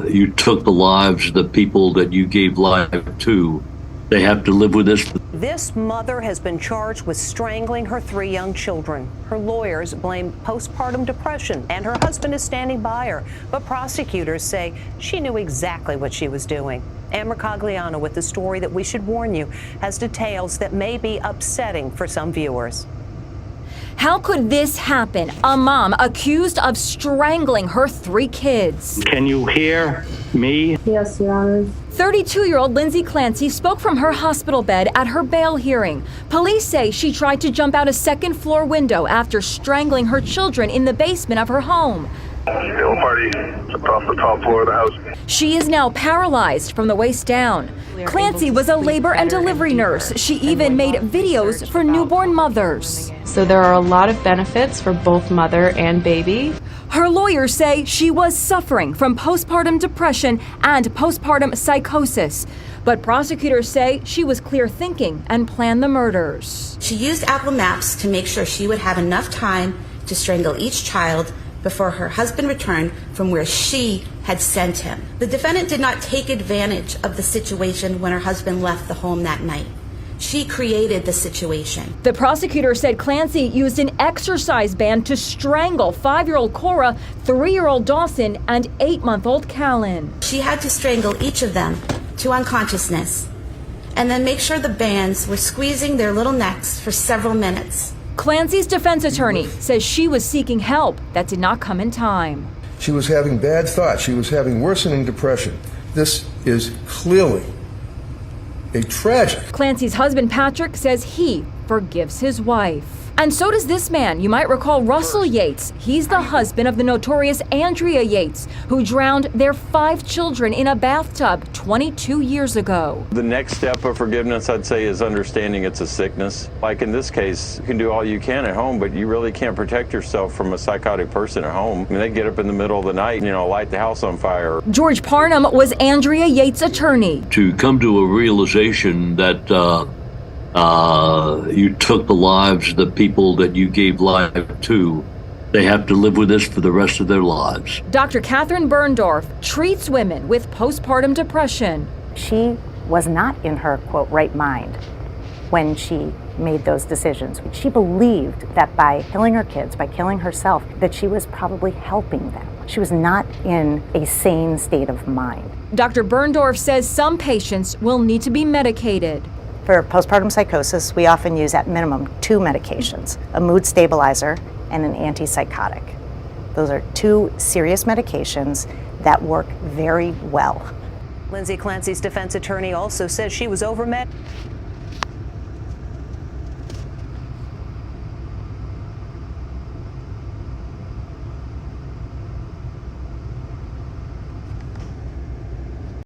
you took the lives of the people that you gave life to. They have to live with this. This mother has been charged with strangling her 3 young children. Her lawyers blame postpartum depression, and her husband is standing by her. But prosecutors say she knew exactly what she was doing. Ann Mercogliano with the story that we should warn you has details that may be upsetting for some viewers. How could this happen? A mom accused of strangling her 3 kids. Can you hear me? Yes, Your Honor. 32-year-old Lindsay Clancy spoke from her hospital bed at her bail hearing. Police say she tried to jump out a second-floor window after strangling her children in the basement of her home. Still party across the top floor of the house. She is now paralyzed from the waist down. Clancy was a labor and delivery nurse. She even made videos for newborn mothers. So there are a lot of benefits for both mother and baby. Her lawyers say she was suffering from postpartum depression and postpartum psychosis. But prosecutors say she was clear thinking and planned the murders. She used Apple Maps to make sure she would have enough time to strangle each child before her husband returned from where she had sent him. The defendant did not take advantage of the situation when her husband left the home that night. She created the situation. The prosecutor said Clancy used an exercise band to strangle 5-year-old Cora, 3-year-old Dawson, and 8-month-old Callan. She had to strangle each of them to unconsciousness and then make sure the bands were squeezing their little necks for several minutes. Clancy's defense attorney says she was seeking help that did not come in time. She was having bad thoughts. She was having worsening depression. This is clearly a tragic. Clancy's husband, Patrick, says he forgives his wife. And so does this man. You might recall Russell Yates. He's the husband of the notorious Andrea Yates, who drowned their 5 children in a bathtub 22 years ago. The next step of forgiveness, I'd say, is understanding it's a sickness. Like in this case, you can do all you can at home, but you really can't protect yourself from a psychotic person at home. I mean, they get up in the middle of the night, light the house on fire. George Parnham was Andrea Yates' attorney. To come to a realization that you took the lives of the people that you gave life to, they have to live with this for the rest of their lives. Dr. Catherine Berndorf treats women with postpartum depression. She was not in her, quote, right mind when she made those decisions. She believed that by killing her kids, by killing herself, that she was probably helping them. She was not in a sane state of mind. Dr. Berndorf says some patients will need to be medicated. For postpartum psychosis, we often use at minimum 2 medications, a mood stabilizer and an antipsychotic. Those are 2 serious medications that work very well. Lindsay Clancy's defense attorney also says she was overmed.